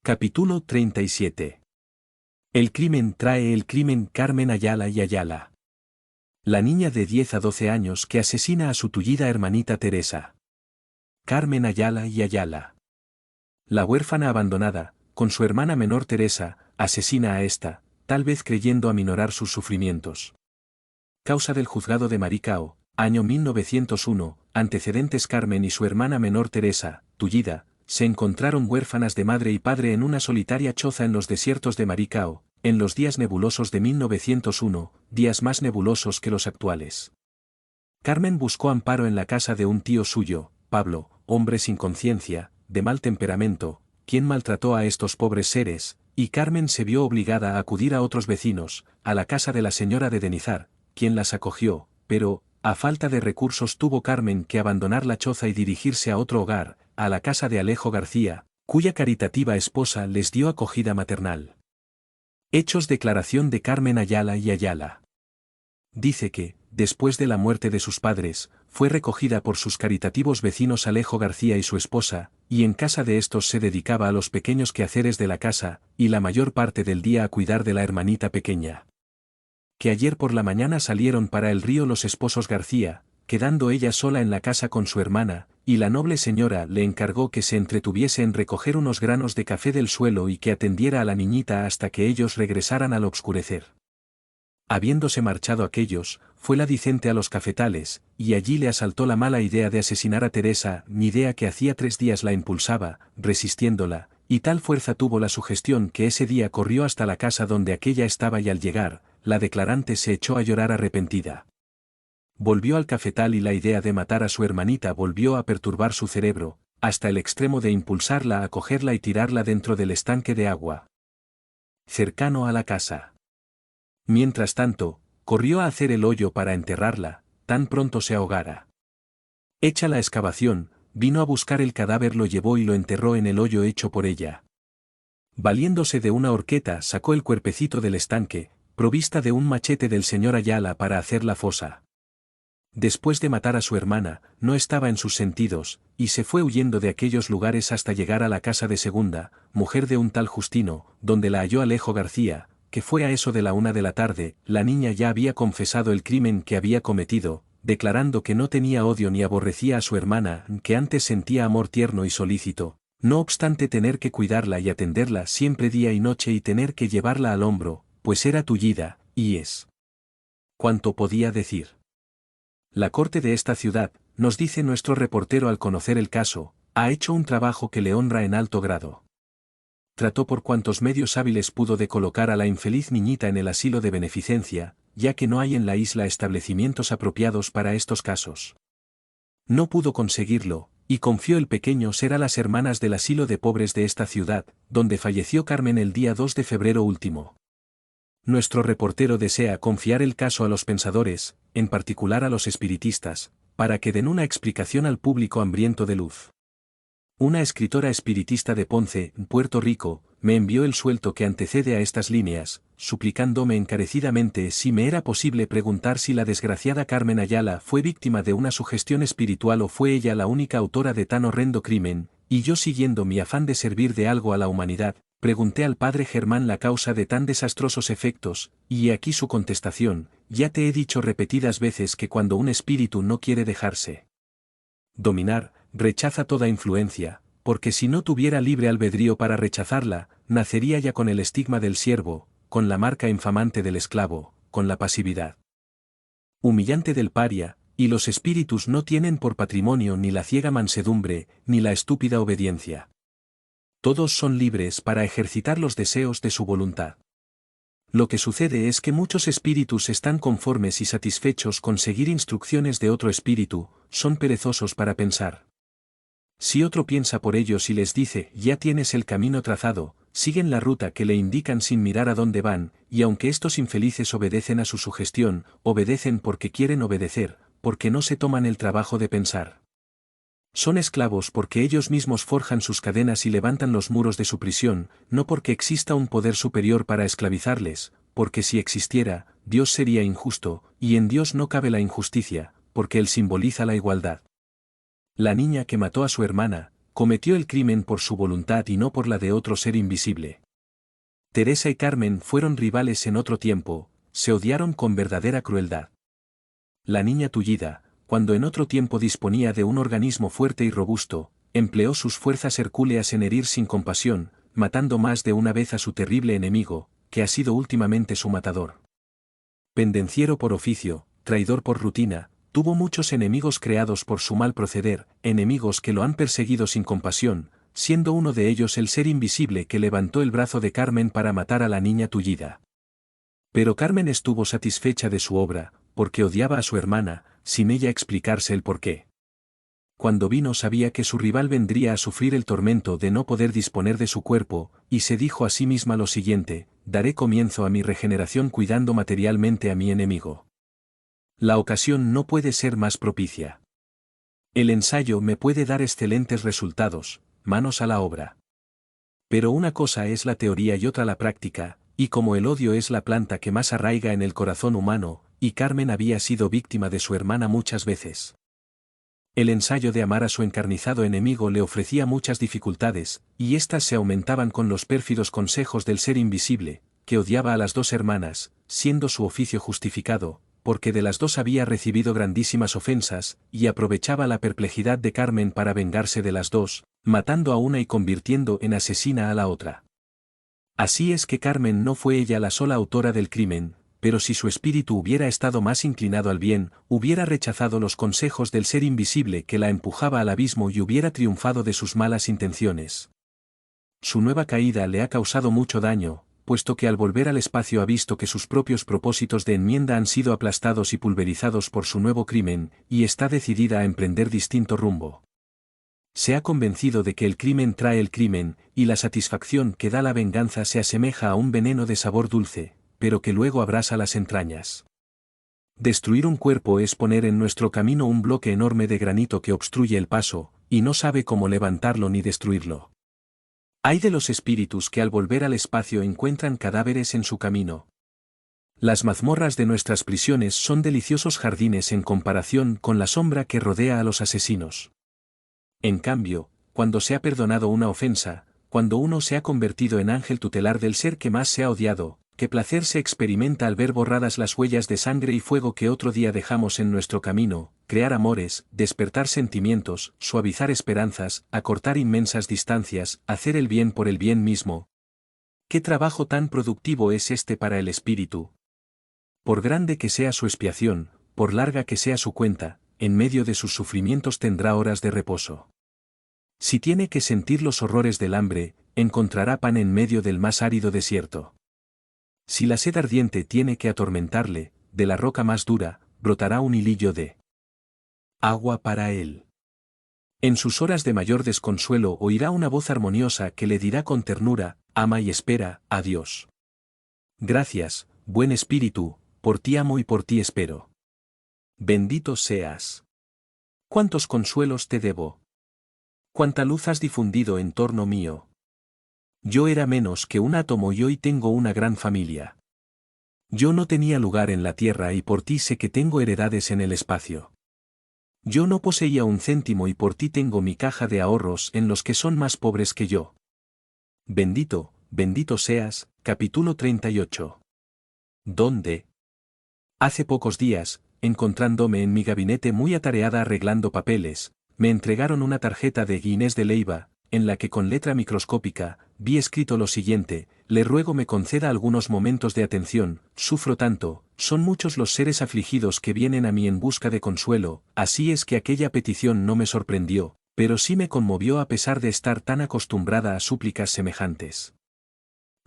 Capítulo 37. El crimen trae el crimen. Carmen Ayala y Ayala. La niña de 10 a 12 años que asesina a su tullida hermanita Teresa. Carmen Ayala y Ayala. La huérfana abandonada, con su hermana menor Teresa, asesina a esta, tal vez creyendo aminorar sus sufrimientos. Causa del juzgado de Maricao, año 1901, antecedentes. Carmen y su hermana menor Teresa, tullida, se encontraron huérfanas de madre y padre en una solitaria choza en los desiertos de Maricao, en los días nebulosos de 1901, días más nebulosos que los actuales. Carmen buscó amparo en la casa de un tío suyo, Pablo, hombre sin conciencia, de mal temperamento, quien maltrató a estos pobres seres, y Carmen se vio obligada a acudir a otros vecinos, a la casa de la señora de Denizar, quien las acogió, pero, a falta de recursos tuvo Carmen que abandonar la choza y dirigirse a otro hogar, a la casa de Alejo García, cuya caritativa esposa les dio acogida maternal. Hechos. Declaración de Carmen Ayala y Ayala. Dice que, después de la muerte de sus padres, fue recogida por sus caritativos vecinos Alejo García y su esposa, y en casa de estos se dedicaba a los pequeños quehaceres de la casa, y la mayor parte del día a cuidar de la hermanita pequeña. Que ayer por la mañana salieron para el río los esposos García, quedando ella sola en la casa con su hermana, y la noble señora le encargó que se entretuviese en recoger unos granos de café del suelo y que atendiera a la niñita hasta que ellos regresaran al obscurecer. Habiéndose marchado aquellos, fue la Dicente a los cafetales, y allí le asaltó la mala idea de asesinar a Teresa, idea que hacía 3 días la impulsaba, resistiéndola, y tal fuerza tuvo la sugestión que ese día corrió hasta la casa donde aquella estaba y al llegar, la declarante se echó a llorar arrepentida. Volvió al cafetal y la idea de matar a su hermanita volvió a perturbar su cerebro, hasta el extremo de impulsarla a cogerla y tirarla dentro del estanque de agua cercano a la casa. Mientras tanto, corrió a hacer el hoyo para enterrarla, tan pronto se ahogara. Hecha la excavación, vino a buscar el cadáver, lo llevó y lo enterró en el hoyo hecho por ella. Valiéndose de una horqueta sacó el cuerpecito del estanque, provista de un machete del señor Ayala para hacer la fosa. Después de matar a su hermana, no estaba en sus sentidos, y se fue huyendo de aquellos lugares hasta llegar a la casa de Segunda, mujer de un tal Justino, donde la halló Alejo García, que fue a eso de la 1 de la tarde. La niña ya había confesado el crimen que había cometido, declarando que no tenía odio ni aborrecía a su hermana, que antes sentía amor tierno y solícito, no obstante tener que cuidarla y atenderla siempre día y noche y tener que llevarla al hombro, pues era tullida, y es cuanto podía decir. La corte de esta ciudad, nos dice nuestro reportero al conocer el caso, ha hecho un trabajo que le honra en alto grado. Trató por cuantos medios hábiles pudo de colocar a la infeliz niñita en el asilo de beneficencia, ya que no hay en la isla establecimientos apropiados para estos casos. No pudo conseguirlo, y confió el pequeño ser a las hermanas del asilo de pobres de esta ciudad, donde falleció Carmen el día 2 de febrero último. Nuestro reportero desea confiar el caso a los pensadores, en particular a los espiritistas, para que den una explicación al público hambriento de luz. Una escritora espiritista de Ponce, Puerto Rico, me envió el suelto que antecede a estas líneas, suplicándome encarecidamente si me era posible preguntar si la desgraciada Carmen Ayala fue víctima de una sugestión espiritual o fue ella la única autora de tan horrendo crimen, y yo, siguiendo mi afán de servir de algo a la humanidad, pregunté al padre Germán la causa de tan desastrosos efectos, y aquí su contestación: ya te he dicho repetidas veces que cuando un espíritu no quiere dejarse dominar, rechaza toda influencia, porque si no tuviera libre albedrío para rechazarla, nacería ya con el estigma del siervo, con la marca infamante del esclavo, con la pasividad humillante del paria, y los espíritus no tienen por patrimonio ni la ciega mansedumbre, ni la estúpida obediencia. Todos son libres para ejercitar los deseos de su voluntad. Lo que sucede es que muchos espíritus están conformes y satisfechos con seguir instrucciones de otro espíritu, son perezosos para pensar. Si otro piensa por ellos y les dice, ya tienes el camino trazado, siguen la ruta que le indican sin mirar a dónde van, y aunque estos infelices obedecen a su sugestión, obedecen porque quieren obedecer, porque no se toman el trabajo de pensar. Son esclavos porque ellos mismos forjan sus cadenas y levantan los muros de su prisión, no porque exista un poder superior para esclavizarles, porque si existiera, Dios sería injusto, y en Dios no cabe la injusticia, porque Él simboliza la igualdad. La niña que mató a su hermana, cometió el crimen por su voluntad y no por la de otro ser invisible. Teresa y Carmen fueron rivales en otro tiempo, se odiaron con verdadera crueldad. La niña tullida, cuando en otro tiempo disponía de un organismo fuerte y robusto, empleó sus fuerzas hercúleas en herir sin compasión, matando más de una vez a su terrible enemigo, que ha sido últimamente su matador. Pendenciero por oficio, traidor por rutina, tuvo muchos enemigos creados por su mal proceder, enemigos que lo han perseguido sin compasión, siendo uno de ellos el ser invisible que levantó el brazo de Carmen para matar a la niña tullida. Pero Carmen estuvo satisfecha de su obra, porque odiaba a su hermana, sin ella explicarse el porqué. Cuando vino sabía que su rival vendría a sufrir el tormento de no poder disponer de su cuerpo, y se dijo a sí misma lo siguiente: daré comienzo a mi regeneración cuidando materialmente a mi enemigo. La ocasión no puede ser más propicia. El ensayo me puede dar excelentes resultados, manos a la obra. Pero una cosa es la teoría y otra la práctica, y como el odio es la planta que más arraiga en el corazón humano, y Carmen había sido víctima de su hermana muchas veces. El ensayo de amar a su encarnizado enemigo le ofrecía muchas dificultades, y éstas se aumentaban con los pérfidos consejos del ser invisible, que odiaba a las dos hermanas, siendo su oficio justificado, porque de las dos había recibido grandísimas ofensas, y aprovechaba la perplejidad de Carmen para vengarse de las dos, matando a una y convirtiendo en asesina a la otra. Así es que Carmen no fue ella la sola autora del crimen, pero si su espíritu hubiera estado más inclinado al bien, hubiera rechazado los consejos del ser invisible que la empujaba al abismo y hubiera triunfado de sus malas intenciones. Su nueva caída le ha causado mucho daño, puesto que al volver al espacio ha visto que sus propios propósitos de enmienda han sido aplastados y pulverizados por su nuevo crimen, y está decidida a emprender distinto rumbo. Se ha convencido de que el crimen trae el crimen, y la satisfacción que da la venganza se asemeja a un veneno de sabor dulce, pero que luego abrasa las entrañas. Destruir un cuerpo es poner en nuestro camino un bloque enorme de granito que obstruye el paso, y no sabe cómo levantarlo ni destruirlo. Ay de los espíritus que al volver al espacio encuentran cadáveres en su camino. Las mazmorras de nuestras prisiones son deliciosos jardines en comparación con la sombra que rodea a los asesinos. En cambio, cuando se ha perdonado una ofensa, cuando uno se ha convertido en ángel tutelar del ser que más se ha odiado, qué placer se experimenta al ver borradas las huellas de sangre y fuego que otro día dejamos en nuestro camino, crear amores, despertar sentimientos, suavizar esperanzas, acortar inmensas distancias, hacer el bien por el bien mismo. ¿Qué trabajo tan productivo es este para el espíritu? Por grande que sea su expiación, por larga que sea su cuenta, en medio de sus sufrimientos tendrá horas de reposo. Si tiene que sentir los horrores del hambre, encontrará pan en medio del más árido desierto. Si la sed ardiente tiene que atormentarle, de la roca más dura, brotará un hilillo de agua para él. En sus horas de mayor desconsuelo oirá una voz armoniosa que le dirá con ternura: ama y espera a Dios. Gracias, buen espíritu, por ti amo y por ti espero. Bendito seas. ¿Cuántos consuelos te debo? ¿Cuánta luz has difundido en torno mío? Yo era menos que un átomo y hoy tengo una gran familia. Yo no tenía lugar en la tierra y por ti sé que tengo heredades en el espacio. Yo no poseía un céntimo y por ti tengo mi caja de ahorros en los que son más pobres que yo. Bendito, bendito seas. Capítulo 38. ¿Dónde? Hace pocos días, encontrándome en mi gabinete muy atareada arreglando papeles, me entregaron una tarjeta de Inés de Leiva, en la que con letra microscópica, vi escrito lo siguiente: le ruego me conceda algunos momentos de atención, sufro tanto, son muchos los seres afligidos que vienen a mí en busca de consuelo. Así es que aquella petición no me sorprendió, pero sí me conmovió a pesar de estar tan acostumbrada a súplicas semejantes.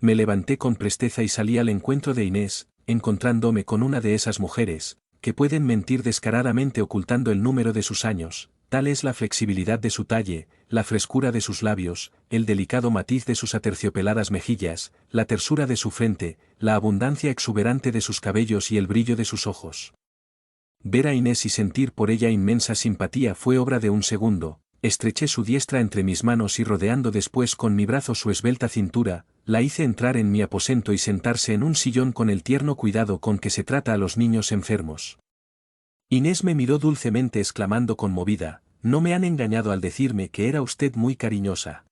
Me levanté con presteza y salí al encuentro de Inés, encontrándome con una de esas mujeres, que pueden mentir descaradamente ocultando el número de sus años. Tal es la flexibilidad de su talle, la frescura de sus labios, el delicado matiz de sus aterciopeladas mejillas, la tersura de su frente, la abundancia exuberante de sus cabellos y el brillo de sus ojos. Ver a Inés y sentir por ella inmensa simpatía fue obra de un segundo. Estreché su diestra entre mis manos y rodeando después con mi brazo su esbelta cintura, la hice entrar en mi aposento y sentarse en un sillón con el tierno cuidado con que se trata a los niños enfermos. Inés me miró dulcemente exclamando conmovida: no me han engañado al decirme que era usted muy cariñosa.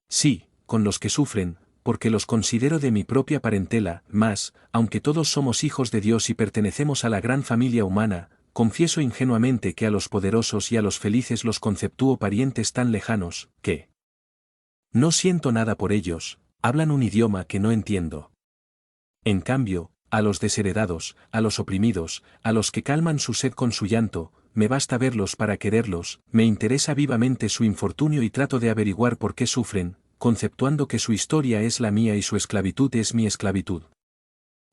Sí, con los que sufren, porque los considero de mi propia parentela, mas, aunque todos somos hijos de Dios y pertenecemos a la gran familia humana, confieso ingenuamente que a los poderosos y a los felices los conceptúo parientes tan lejanos, que no siento nada por ellos, hablan un idioma que no entiendo. En cambio, a los desheredados, a los oprimidos, a los que calman su sed con su llanto, me basta verlos para quererlos, me interesa vivamente su infortunio y trato de averiguar por qué sufren, conceptuando que su historia es la mía y su esclavitud es mi esclavitud.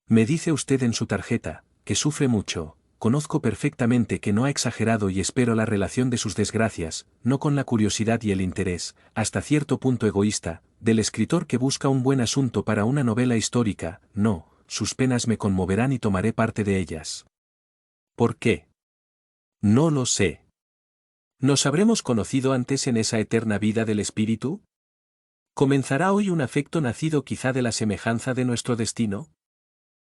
Me dice usted en su tarjeta, que sufre mucho, conozco perfectamente que no ha exagerado y espero la relación de sus desgracias, no con la curiosidad y el interés, hasta cierto punto egoísta, del escritor que busca un buen asunto para una novela histórica, no, sus penas me conmoverán y tomaré parte de ellas. ¿Por qué? No lo sé. ¿Nos habremos conocido antes en esa eterna vida del espíritu? ¿Comenzará hoy un afecto nacido quizá de la semejanza de nuestro destino?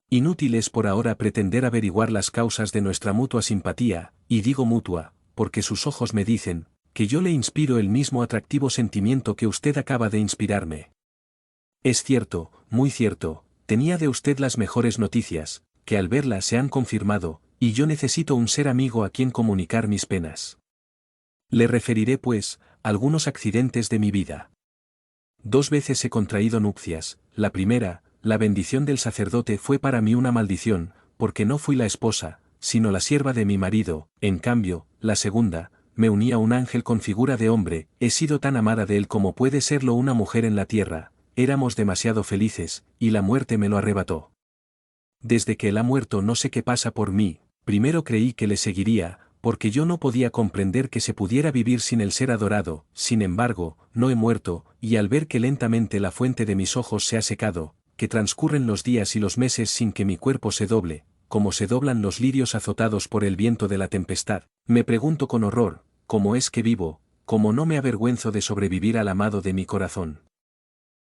Inútil es por ahora pretender averiguar las causas de nuestra mutua simpatía, y digo mutua, porque sus ojos me dicen, que yo le inspiro el mismo atractivo sentimiento que usted acaba de inspirarme. Es cierto, muy cierto, tenía de usted las mejores noticias, que al verla se han confirmado, y yo necesito un ser amigo a quien comunicar mis penas. Le referiré pues, algunos accidentes de mi vida. 2 veces he contraído nupcias, la primera, la bendición del sacerdote fue para mí una maldición, porque no fui la esposa, sino la sierva de mi marido, en cambio, la segunda, me uní a un ángel con figura de hombre, he sido tan amada de él como puede serlo una mujer en la tierra, éramos demasiado felices, y la muerte me lo arrebató. Desde que él ha muerto no sé qué pasa por mí, primero creí que le seguiría, porque yo no podía comprender que se pudiera vivir sin el ser adorado, sin embargo, no he muerto, y al ver que lentamente la fuente de mis ojos se ha secado, que transcurren los días y los meses sin que mi cuerpo se doble, como se doblan los lirios azotados por el viento de la tempestad, me pregunto con horror, ¿cómo es que vivo, cómo no me avergüenzo de sobrevivir al amado de mi corazón?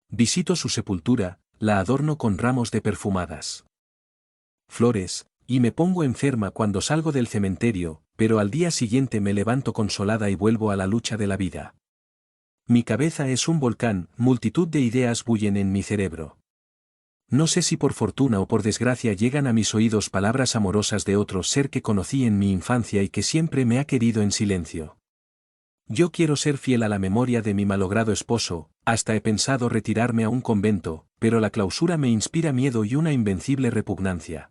Visito su sepultura, la adorno con ramos de perfumadas flores, y me pongo enferma cuando salgo del cementerio, pero al día siguiente me levanto consolada y vuelvo a la lucha de la vida. Mi cabeza es un volcán, multitud de ideas bullen en mi cerebro. No sé si por fortuna o por desgracia llegan a mis oídos palabras amorosas de otro ser que conocí en mi infancia y que siempre me ha querido en silencio. Yo quiero ser fiel a la memoria de mi malogrado esposo, hasta he pensado retirarme a un convento, pero la clausura me inspira miedo y una invencible repugnancia.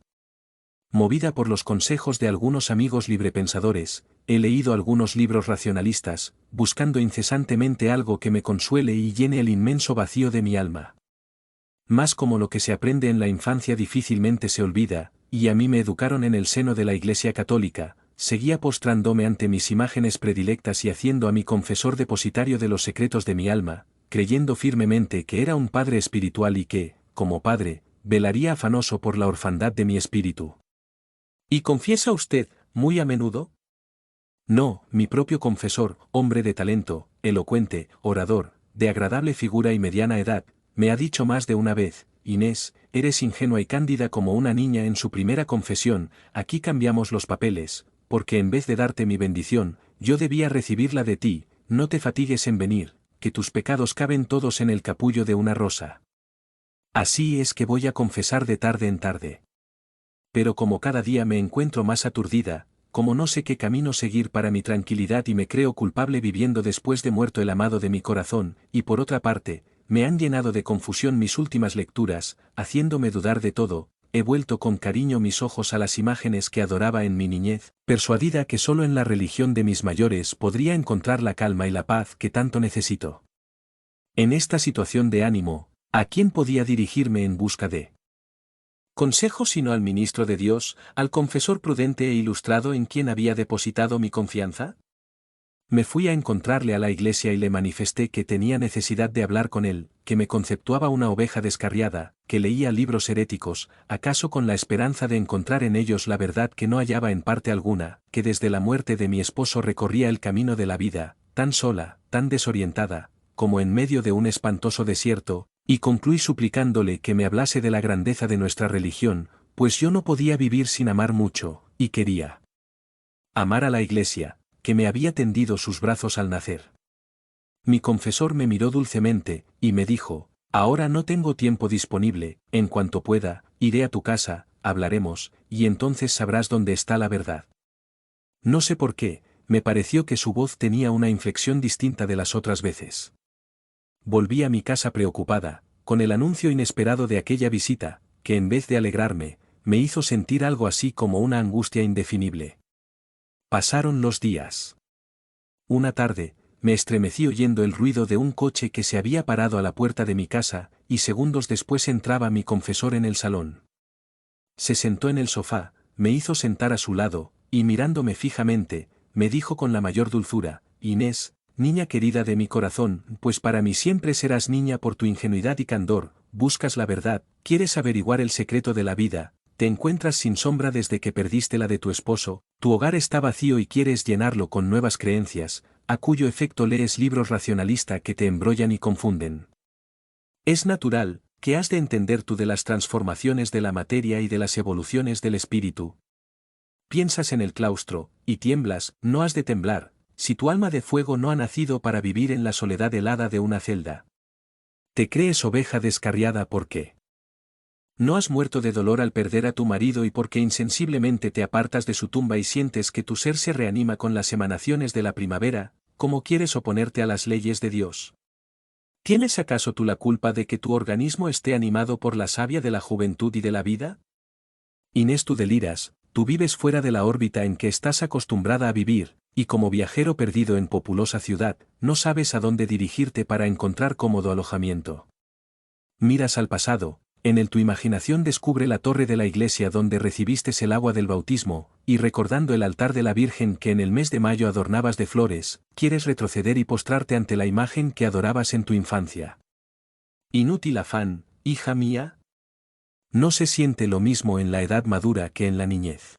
Movida por los consejos de algunos amigos librepensadores, he leído algunos libros racionalistas, buscando incesantemente algo que me consuele y llene el inmenso vacío de mi alma. Mas como lo que se aprende en la infancia difícilmente se olvida, y a mí me educaron en el seno de la Iglesia Católica, seguía postrándome ante mis imágenes predilectas y haciendo a mi confesor depositario de los secretos de mi alma, creyendo firmemente que era un padre espiritual y que, como padre, velaría afanoso por la orfandad de mi espíritu. ¿Y confiesa usted, muy a menudo? No, mi propio confesor, hombre de talento, elocuente, orador, de agradable figura y mediana edad, me ha dicho más de una vez, Inés, eres ingenua y cándida como una niña en su primera confesión, aquí cambiamos los papeles, porque en vez de darte mi bendición, yo debía recibirla de ti, no te fatigues en venir, que tus pecados caben todos en el capullo de una rosa. Así es que voy a confesar de tarde en tarde. Pero como cada día me encuentro más aturdida, como no sé qué camino seguir para mi tranquilidad y me creo culpable viviendo después de muerto el amado de mi corazón, y por otra parte, me han llenado de confusión mis últimas lecturas, haciéndome dudar de todo, he vuelto con cariño mis ojos a las imágenes que adoraba en mi niñez, persuadida que solo en la religión de mis mayores podría encontrar la calma y la paz que tanto necesito. En esta situación de ánimo, ¿a quién podía dirigirme en busca de consejo sino al ministro de Dios, al confesor prudente e ilustrado en quien había depositado mi confianza? Me fui a encontrarle a la iglesia y le manifesté que tenía necesidad de hablar con él, que me conceptuaba una oveja descarriada, que leía libros heréticos, acaso con la esperanza de encontrar en ellos la verdad que no hallaba en parte alguna, que desde la muerte de mi esposo recorría el camino de la vida, tan sola, tan desorientada, como en medio de un espantoso desierto, y concluí suplicándole que me hablase de la grandeza de nuestra religión, pues yo no podía vivir sin amar mucho, y quería amar a la iglesia, que me había tendido sus brazos al nacer. Mi confesor me miró dulcemente, y me dijo, ahora no tengo tiempo disponible, en cuanto pueda, iré a tu casa, hablaremos, y entonces sabrás dónde está la verdad. No sé por qué, me pareció que su voz tenía una inflexión distinta de las otras veces. Volví a mi casa preocupada, con el anuncio inesperado de aquella visita, que en vez de alegrarme, me hizo sentir algo así como una angustia indefinible. Pasaron los días. Una tarde, me estremecí oyendo el ruido de un coche que se había parado a la puerta de mi casa, y segundos después entraba mi confesor en el salón. Se sentó en el sofá, me hizo sentar a su lado, y mirándome fijamente, me dijo con la mayor dulzura, Inés, niña querida de mi corazón, pues para mí siempre serás niña por tu ingenuidad y candor, buscas la verdad, quieres averiguar el secreto de la vida, te encuentras sin sombra desde que perdiste la de tu esposo, tu hogar está vacío y quieres llenarlo con nuevas creencias, a cuyo efecto lees libros racionalistas que te embrollan y confunden. Es natural, que has de entender tú de las transformaciones de la materia y de las evoluciones del espíritu. Piensas en el claustro, y tiemblas, no has de temblar, si tu alma de fuego no ha nacido para vivir en la soledad helada de una celda. Te crees oveja descarriada porque no has muerto de dolor al perder a tu marido y porque insensiblemente te apartas de su tumba y sientes que tu ser se reanima con las emanaciones de la primavera, como quieres oponerte a las leyes de Dios. ¿Tienes acaso tú la culpa de que tu organismo esté animado por la savia de la juventud y de la vida? Inés, tú deliras, tú vives fuera de la órbita en que estás acostumbrada a vivir, y como viajero perdido en populosa ciudad, no sabes a dónde dirigirte para encontrar cómodo alojamiento. Miras al pasado, tu imaginación descubre la torre de la iglesia donde recibiste el agua del bautismo, y recordando el altar de la Virgen que en el mes de mayo adornabas de flores, quieres retroceder y postrarte ante la imagen que adorabas en tu infancia. Inútil afán, hija mía. No se siente lo mismo en la edad madura que en la niñez.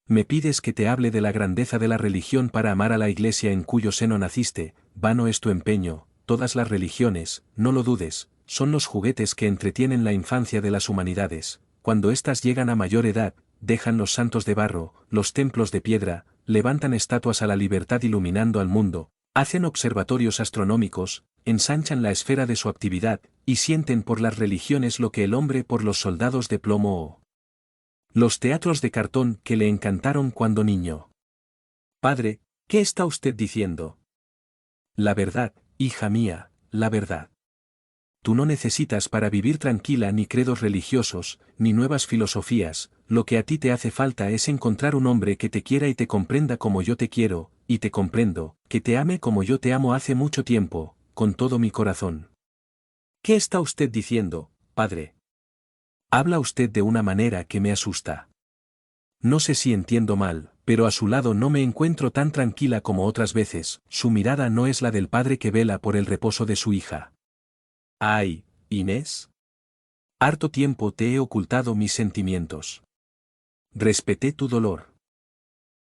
Me pides que te hable de la grandeza de la religión para amar a la iglesia en cuyo seno naciste, vano es tu empeño, todas las religiones, no lo dudes, son los juguetes que entretienen la infancia de las humanidades, cuando éstas llegan a mayor edad, dejan los santos de barro, los templos de piedra, levantan estatuas a la libertad iluminando al mundo, hacen observatorios astronómicos, ensanchan la esfera de su actividad, y sienten por las religiones lo que el hombre por los soldados de plomo o los teatros de cartón que le encantaron cuando niño. Padre, ¿qué está usted diciendo? La verdad, hija mía, la verdad. Tú no necesitas para vivir tranquila ni credos religiosos, ni nuevas filosofías, lo que a ti te hace falta es encontrar un hombre que te quiera y te comprenda como yo te quiero, y te comprendo, que te ame como yo te amo hace mucho tiempo, con todo mi corazón. ¿Qué está usted diciendo, padre? Habla usted de una manera que me asusta. No sé si entiendo mal, pero a su lado no me encuentro tan tranquila como otras veces, su mirada no es la del padre que vela por el reposo de su hija. Ay, Inés. Harto tiempo te he ocultado mis sentimientos. Respeté tu dolor.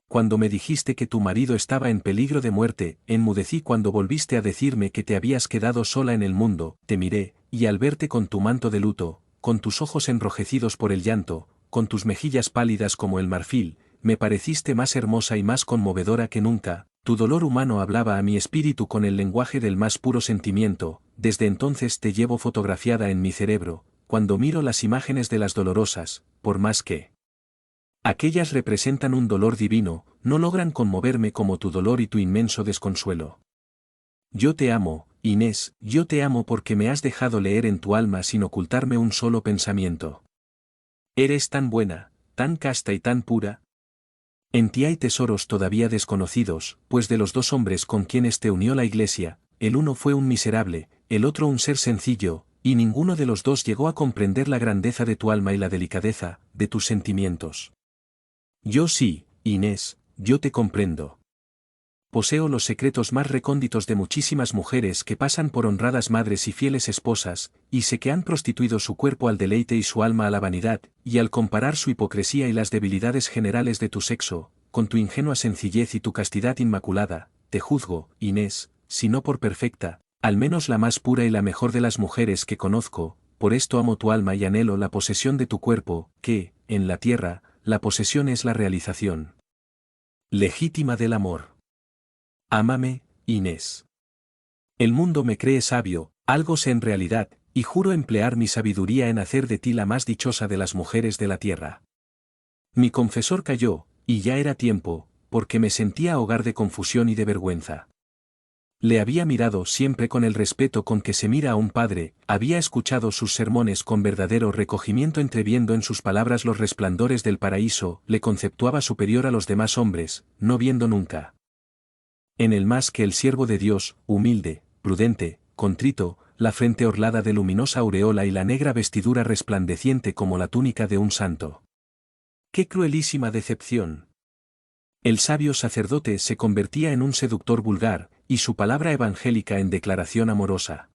Cuando me dijiste que tu marido estaba en peligro de muerte, enmudecí cuando volviste a decirme que te habías quedado sola en el mundo, te miré, y al verte con tu manto de luto, con tus ojos enrojecidos por el llanto, con tus mejillas pálidas como el marfil, me pareciste más hermosa y más conmovedora que nunca, tu dolor humano hablaba a mi espíritu con el lenguaje del más puro sentimiento, desde entonces te llevo fotografiada en mi cerebro, cuando miro las imágenes de las dolorosas, por más que aquellas representan un dolor divino, no logran conmoverme como tu dolor y tu inmenso desconsuelo. Yo te amo, Inés, yo te amo porque me has dejado leer en tu alma sin ocultarme un solo pensamiento. Eres tan buena, tan casta y tan pura. En ti hay tesoros todavía desconocidos, pues de los dos hombres con quienes te unió la iglesia, el uno fue un miserable, el otro un ser sencillo, y ninguno de los dos llegó a comprender la grandeza de tu alma y la delicadeza de tus sentimientos. Yo sí, Inés, yo te comprendo. Poseo los secretos más recónditos de muchísimas mujeres que pasan por honradas madres y fieles esposas, y sé que han prostituido su cuerpo al deleite y su alma a la vanidad, y al comparar su hipocresía y las debilidades generales de tu sexo, con tu ingenua sencillez y tu castidad inmaculada, te juzgo, Inés, si no por perfecta, al menos la más pura y la mejor de las mujeres que conozco, por esto amo tu alma y anhelo la posesión de tu cuerpo, que, en la tierra, la posesión es la realización legítima del amor. Ámame, Inés. El mundo me cree sabio, algo sé en realidad, y juro emplear mi sabiduría en hacer de ti la más dichosa de las mujeres de la tierra. Mi confesor calló, y ya era tiempo, porque me sentía ahogar de confusión y de vergüenza. Le había mirado siempre con el respeto con que se mira a un padre, había escuchado sus sermones con verdadero recogimiento entreviendo en sus palabras los resplandores del paraíso, le conceptuaba superior a los demás hombres, no viendo nunca en él más que el siervo de Dios, humilde, prudente, contrito, la frente orlada de luminosa aureola y la negra vestidura resplandeciente como la túnica de un santo. ¡Qué cruelísima decepción! El sabio sacerdote se convertía en un seductor vulgar, y su palabra evangélica en declaración amorosa.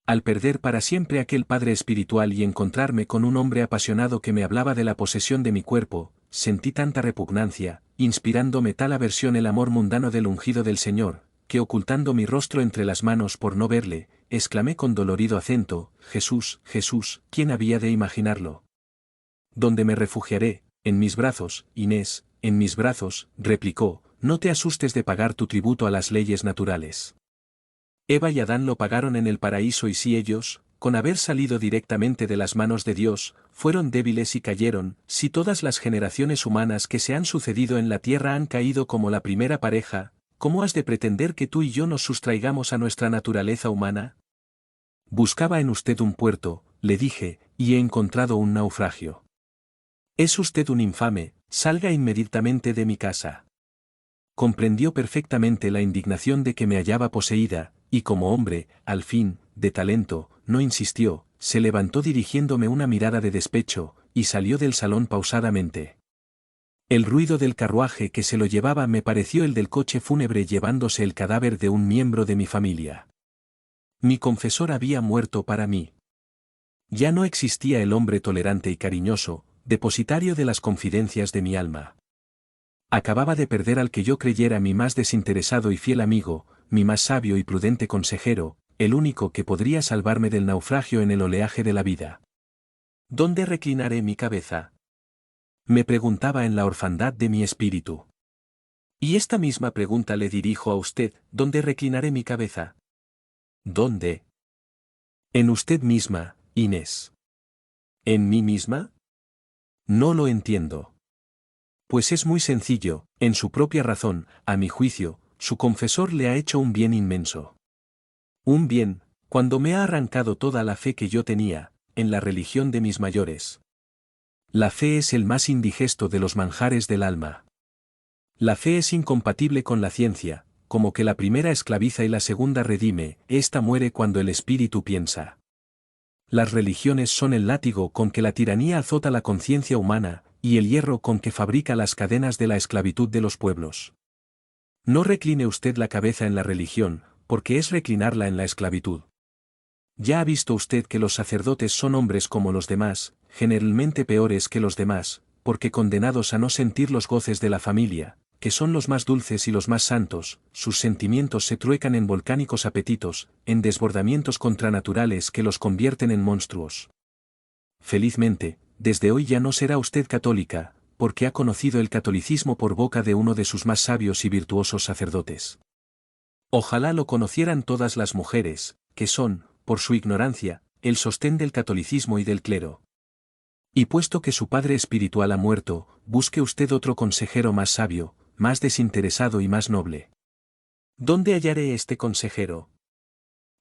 Al perder para siempre aquel padre espiritual y encontrarme con un hombre apasionado que me hablaba de la posesión de mi cuerpo, sentí tanta repugnancia, inspirándome tal aversión el amor mundano del ungido del Señor, que ocultando mi rostro entre las manos por no verle, exclamé con dolorido acento, Jesús, Jesús, ¿quién había de imaginarlo? ¿Dónde me refugiaré? En mis brazos, Inés, en mis brazos, replicó, no te asustes de pagar tu tributo a las leyes naturales. Eva y Adán lo pagaron en el paraíso y si ellos, con haber salido directamente de las manos de Dios, fueron débiles y cayeron, si todas las generaciones humanas que se han sucedido en la tierra han caído como la primera pareja, ¿cómo has de pretender que tú y yo nos sustraigamos a nuestra naturaleza humana? Buscaba en usted un puerto, le dije, y he encontrado un naufragio. Es usted un infame, salga inmediatamente de mi casa. Comprendió perfectamente la indignación de que me hallaba poseída, y como hombre, al fin, de talento, no insistió, se levantó dirigiéndome una mirada de despecho, y salió del salón pausadamente. El ruido del carruaje que se lo llevaba me pareció el del coche fúnebre llevándose el cadáver de un miembro de mi familia. Mi confesor había muerto para mí. Ya no existía el hombre tolerante y cariñoso, depositario de las confidencias de mi alma. Acababa de perder al que yo creyera mi más desinteresado y fiel amigo, mi más sabio y prudente consejero, el único que podría salvarme del naufragio en el oleaje de la vida. ¿Dónde reclinaré mi cabeza? Me preguntaba en la orfandad de mi espíritu. Y esta misma pregunta le dirijo a usted, ¿dónde reclinaré mi cabeza? ¿Dónde? En usted misma, Inés. ¿En mí misma? No lo entiendo. Pues es muy sencillo, en su propia razón, a mi juicio, su confesor le ha hecho un bien inmenso. Un bien, cuando me ha arrancado toda la fe que yo tenía, en la religión de mis mayores. La fe es el más indigesto de los manjares del alma. La fe es incompatible con la ciencia, como que la primera esclaviza y la segunda redime, esta muere cuando el espíritu piensa. Las religiones son el látigo con que la tiranía azota la conciencia humana, y el hierro con que fabrica las cadenas de la esclavitud de los pueblos. No recline usted la cabeza en la religión, porque es reclinarla en la esclavitud. Ya ha visto usted que los sacerdotes son hombres como los demás, generalmente peores que los demás, porque condenados a no sentir los goces de la familia, que son los más dulces y los más santos, sus sentimientos se truecan en volcánicos apetitos, en desbordamientos contranaturales que los convierten en monstruos. Felizmente, desde hoy ya no será usted católica, porque ha conocido el catolicismo por boca de uno de sus más sabios y virtuosos sacerdotes. Ojalá lo conocieran todas las mujeres, que son, por su ignorancia, el sostén del catolicismo y del clero. Y puesto que su padre espiritual ha muerto, busque usted otro consejero más sabio, más desinteresado y más noble. ¿Dónde hallaré este consejero?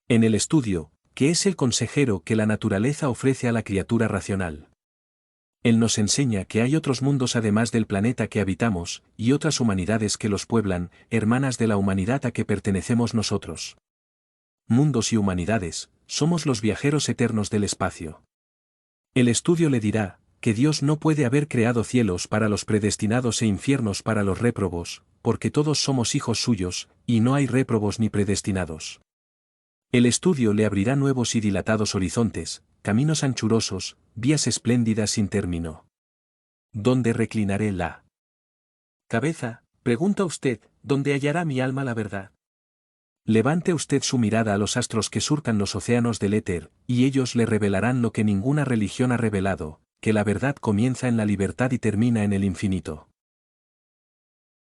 En el estudio, que es el consejero que la naturaleza ofrece a la criatura racional. Él nos enseña que hay otros mundos además del planeta que habitamos, y otras humanidades que los pueblan, hermanas de la humanidad a que pertenecemos nosotros. Mundos y humanidades, somos los viajeros eternos del espacio. El estudio le dirá, que Dios no puede haber creado cielos para los predestinados e infiernos para los réprobos, porque todos somos hijos suyos, y no hay réprobos ni predestinados. El estudio le abrirá nuevos y dilatados horizontes, caminos anchurosos, vías espléndidas sin término. ¿Dónde reclinaré la cabeza? Pregunta usted, ¿dónde hallará mi alma la verdad? Levante usted su mirada a los astros que surcan los océanos del éter, y ellos le revelarán lo que ninguna religión ha revelado, que la verdad comienza en la libertad y termina en el infinito.